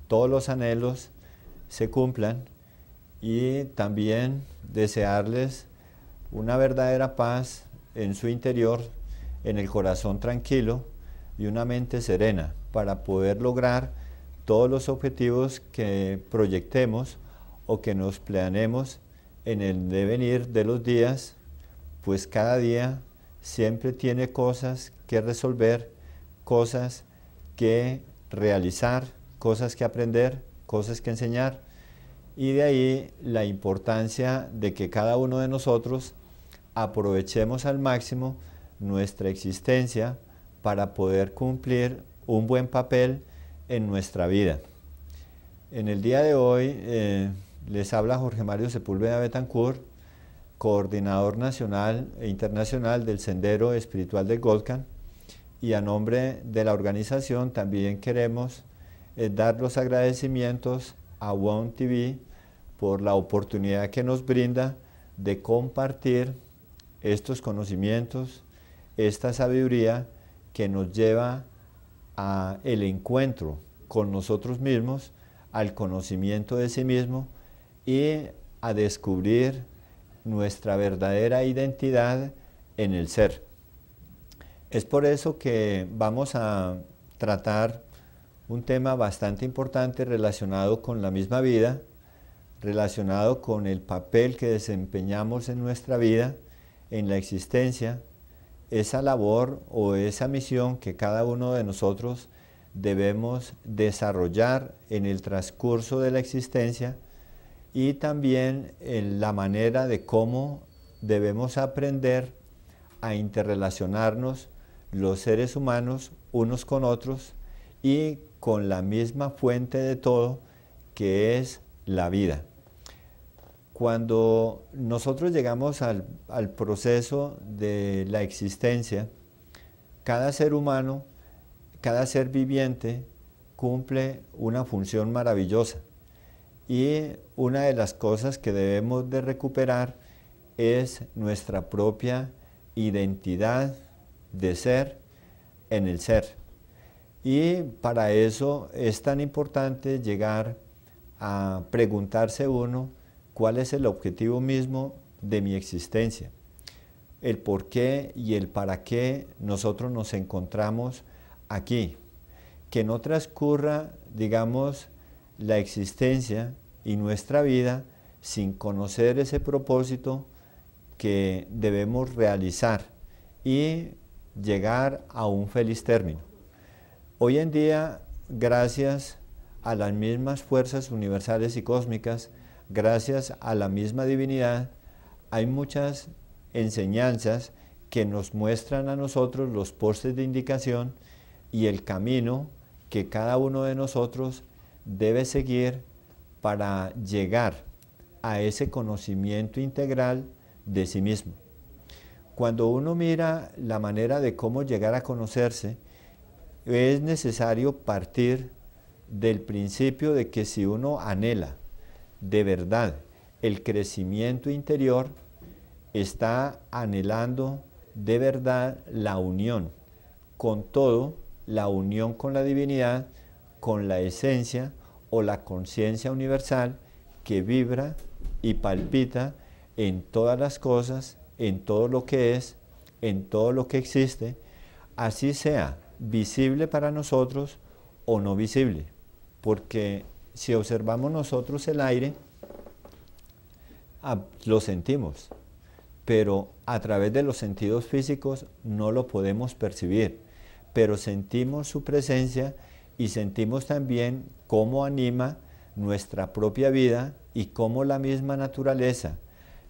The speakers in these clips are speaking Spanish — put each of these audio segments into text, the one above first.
todos los anhelos se cumplan y también desearles una verdadera paz en su interior, en el corazón tranquilo y una mente serena para poder lograr todos los objetivos que proyectemos o que nos planeemos en el devenir de los días, pues cada día siempre tiene cosas que resolver, cosas que realizar, cosas que aprender, cosas que enseñar, y de ahí la importancia de que cada uno de nosotros aprovechemos al máximo nuestra existencia para poder cumplir un buen papel en nuestra vida. En el día de hoy les habla Jorge Mario Sepúlveda Betancourt, coordinador nacional e internacional del Sendero Espiritual del Golkan, y a nombre de la organización también queremos dar los agradecimientos a WOM TV por la oportunidad que nos brinda de compartir estos conocimientos, esta sabiduría que nos lleva a el encuentro con nosotros mismos, al conocimiento de sí mismo y a descubrir nuestra verdadera identidad en el ser. Es por eso que vamos a tratar un tema bastante importante relacionado con la misma vida, relacionado con el papel que desempeñamos en nuestra vida, en la existencia, esa labor o esa misión que cada uno de nosotros debemos desarrollar en el transcurso de la existencia, y también en la manera de cómo debemos aprender a interrelacionarnos los seres humanos unos con otros y con la misma fuente de todo, que es la vida. Cuando nosotros llegamos al proceso de la existencia, cada ser humano, cada ser viviente cumple una función maravillosa, y una de las cosas que debemos de recuperar es nuestra propia identidad de ser en el ser. Y para eso es tan importante llegar a preguntarse uno cuál es el objetivo mismo de mi existencia, el por qué y el para qué nosotros nos encontramos aquí. Que no transcurra, digamos, la existencia y nuestra vida sin conocer ese propósito que debemos realizar y llegar a un feliz término. Hoy en día, gracias a las mismas fuerzas universales y cósmicas, gracias a la misma divinidad, hay muchas enseñanzas que nos muestran a nosotros los postes de indicación y el camino que cada uno de nosotros debe seguir para llegar a ese conocimiento integral de sí mismo. Cuando uno mira la manera de cómo llegar a conocerse, es necesario partir del principio de que si uno anhela de verdad el crecimiento interior, está anhelando de verdad la unión con todo, la unión con la divinidad, con la esencia o la conciencia universal que vibra y palpita en todas las cosas, en todo lo que es, en todo lo que existe, así sea visible para nosotros o no visible. Porque si observamos nosotros el aire, lo sentimos, pero a través de los sentidos físicos no lo podemos percibir, pero sentimos su presencia y sentimos también cómo anima nuestra propia vida y cómo la misma naturaleza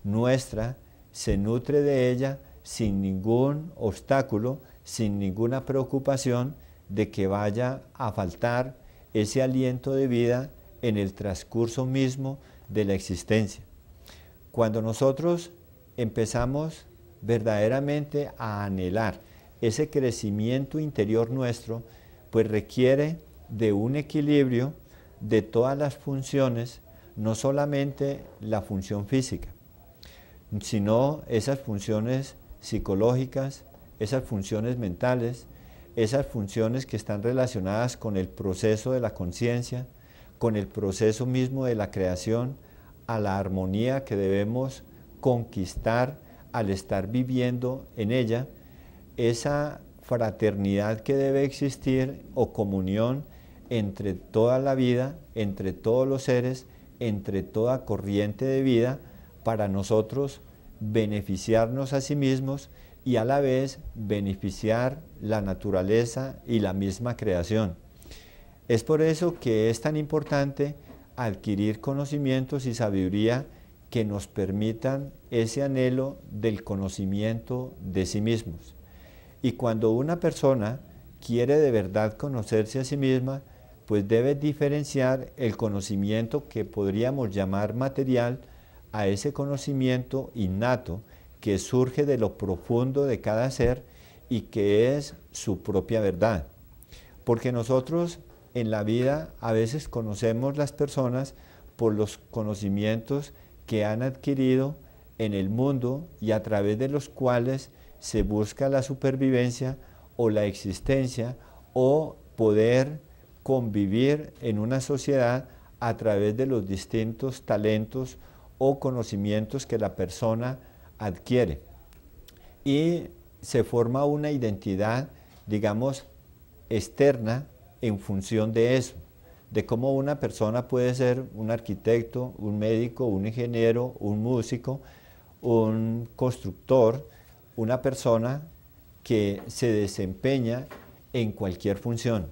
nuestra se nutre de ella sin ningún obstáculo, sin ninguna preocupación de que vaya a faltar ese aliento de vida en el transcurso mismo de la existencia. Cuando nosotros empezamos verdaderamente a anhelar ese crecimiento interior nuestro, pues requiere de un equilibrio de todas las funciones, no solamente la función física, sino esas funciones psicológicas, esas funciones mentales, esas funciones que están relacionadas con el proceso de la conciencia, con el proceso mismo de la creación, a la armonía que debemos conquistar al estar viviendo en ella, esa fraternidad que debe existir o comunión entre toda la vida, entre todos los seres, entre toda corriente de vida, para nosotros beneficiarnos a sí mismos y a la vez beneficiar la naturaleza y la misma creación. Es por eso que es tan importante adquirir conocimientos y sabiduría que nos permitan ese anhelo del conocimiento de sí mismos. Y cuando una persona quiere de verdad conocerse a sí misma, pues debe diferenciar el conocimiento que podríamos llamar material a ese conocimiento innato que surge de lo profundo de cada ser y que es su propia verdad. Porque nosotros en la vida a veces conocemos las personas por los conocimientos que han adquirido en el mundo y a través de los cuales se busca la supervivencia o la existencia o poder convivir en una sociedad a través de los distintos talentos o conocimientos que la persona adquiere. Y se forma una identidad, digamos, externa en función de eso, de cómo una persona puede ser un arquitecto, un médico, un ingeniero, un músico, un constructor, una persona que se desempeña en cualquier función.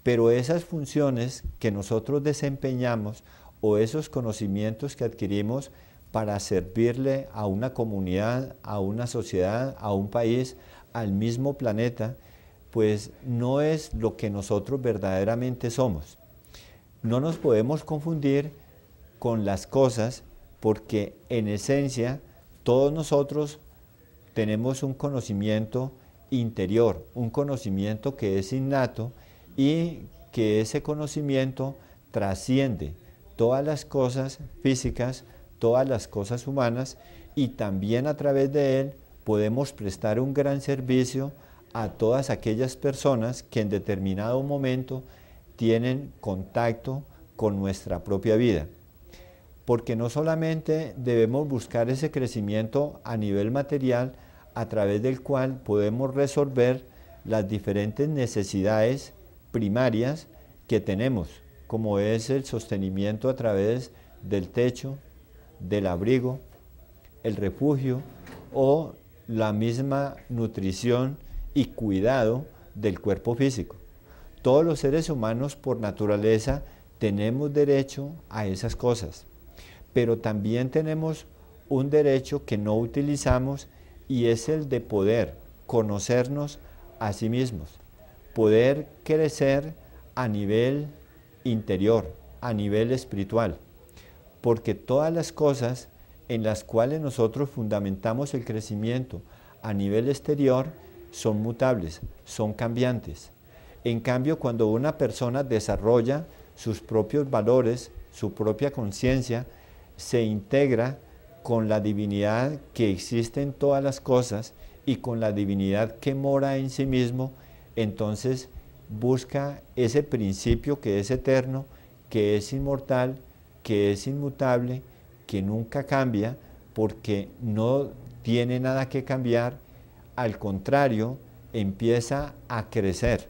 Pero esas funciones que nosotros desempeñamos o esos conocimientos que adquirimos para servirle a una comunidad, a una sociedad, a un país, al mismo planeta, pues no es lo que nosotros verdaderamente somos. No nos podemos confundir con las cosas porque en esencia todos nosotros tenemos un conocimiento interior, un conocimiento que es innato y que ese conocimiento trasciende todas las cosas físicas, todas las cosas humanas, y también a través de él podemos prestar un gran servicio a todas aquellas personas que en determinado momento tienen contacto con nuestra propia vida. Porque no solamente debemos buscar ese crecimiento a nivel material a través del cual podemos resolver las diferentes necesidades primarias que tenemos, como es el sostenimiento a través del techo, del abrigo, el refugio o la misma nutrición y cuidado del cuerpo físico. Todos los seres humanos por naturaleza tenemos derecho a esas cosas, pero también tenemos un derecho que no utilizamos y es el de poder conocernos a sí mismos, poder crecer a nivel interior, a nivel espiritual, porque todas las cosas en las cuales nosotros fundamentamos el crecimiento a nivel exterior son mutables, son cambiantes. En cambio, cuando una persona desarrolla sus propios valores, su propia conciencia, se integra con la divinidad que existe en todas las cosas y con la divinidad que mora en sí mismo, entonces busca ese principio que es eterno, que es inmortal, que es inmutable, que nunca cambia, porque no tiene nada que cambiar, al contrario, empieza a crecer.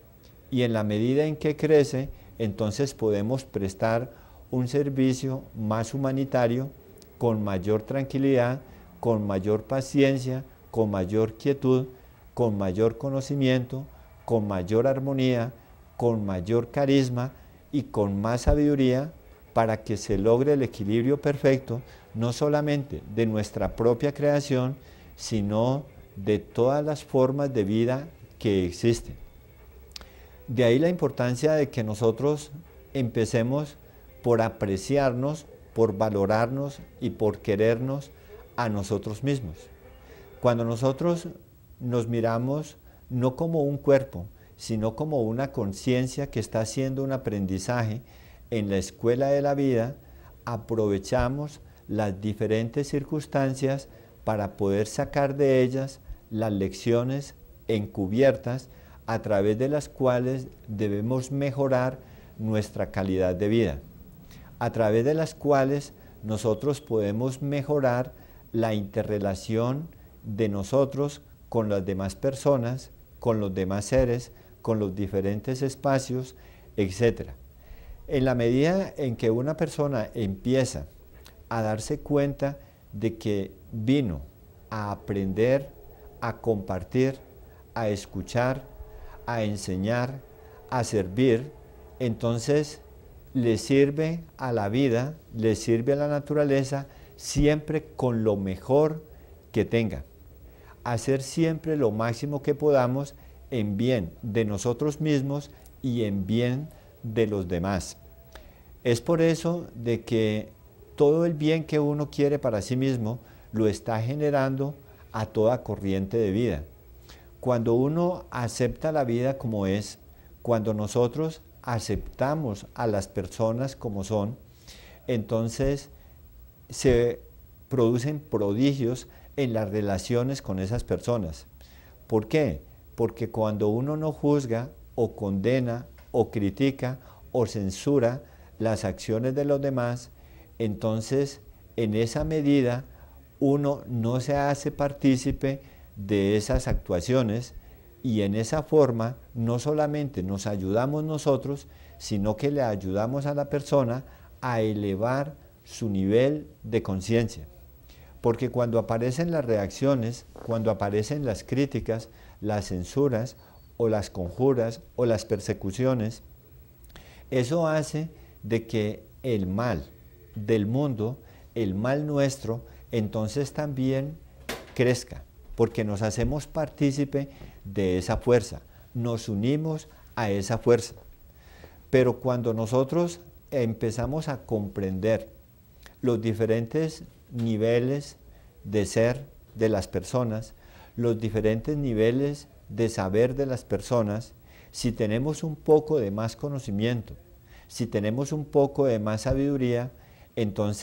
Y en la medida en que crece, entonces podemos prestar un servicio más humanitario, con mayor tranquilidad, con mayor paciencia, con mayor quietud, con mayor conocimiento, con mayor armonía, con mayor carisma y con más sabiduría, para que se logre el equilibrio perfecto, no solamente de nuestra propia creación, sino de todas las formas de vida que existen. De ahí la importancia de que nosotros empecemos por apreciarnos, por valorarnos y por querernos a nosotros mismos. Cuando nosotros nos miramos no como un cuerpo, sino como una conciencia que está haciendo un aprendizaje en la escuela de la vida, aprovechamos las diferentes circunstancias para poder sacar de ellas las lecciones encubiertas a través de las cuales debemos mejorar nuestra calidad de vida. a través de las cuales nosotros podemos mejorar la interrelación de nosotros con las demás personas, con los demás seres, con los diferentes espacios, etc. En la medida en que una persona empieza a darse cuenta de que vino a aprender, a compartir, a escuchar, a enseñar, a servir, entonces le sirve a la vida, le sirve a la naturaleza, siempre con lo mejor que tenga. Hacer siempre lo máximo que podamos en bien de nosotros mismos y en bien de los demás. Es por eso de que todo el bien que uno quiere para sí mismo lo está generando a toda corriente de vida. Cuando uno acepta la vida como es, cuando nosotros aceptamos a las personas como son, entonces se producen prodigios en las relaciones con esas personas. ¿Por qué? Porque cuando uno no juzga o condena o critica o censura las acciones de los demás, entonces en esa medida uno no se hace partícipe de esas actuaciones y en esa forma no solamente nos ayudamos nosotros, sino que le ayudamos a la persona a elevar su nivel de conciencia. Porque cuando aparecen las reacciones, cuando aparecen las críticas, las censuras o las conjuras o las persecuciones, eso hace de que el mal del mundo, el mal nuestro, entonces también crezca, porque nos hacemos partícipe de esa fuerza, nos unimos a esa fuerza. Pero cuando nosotros empezamos a comprender los diferentes niveles de ser de las personas, los diferentes niveles de saber de las personas, si tenemos un poco de más conocimiento, si tenemos un poco de más sabiduría, entonces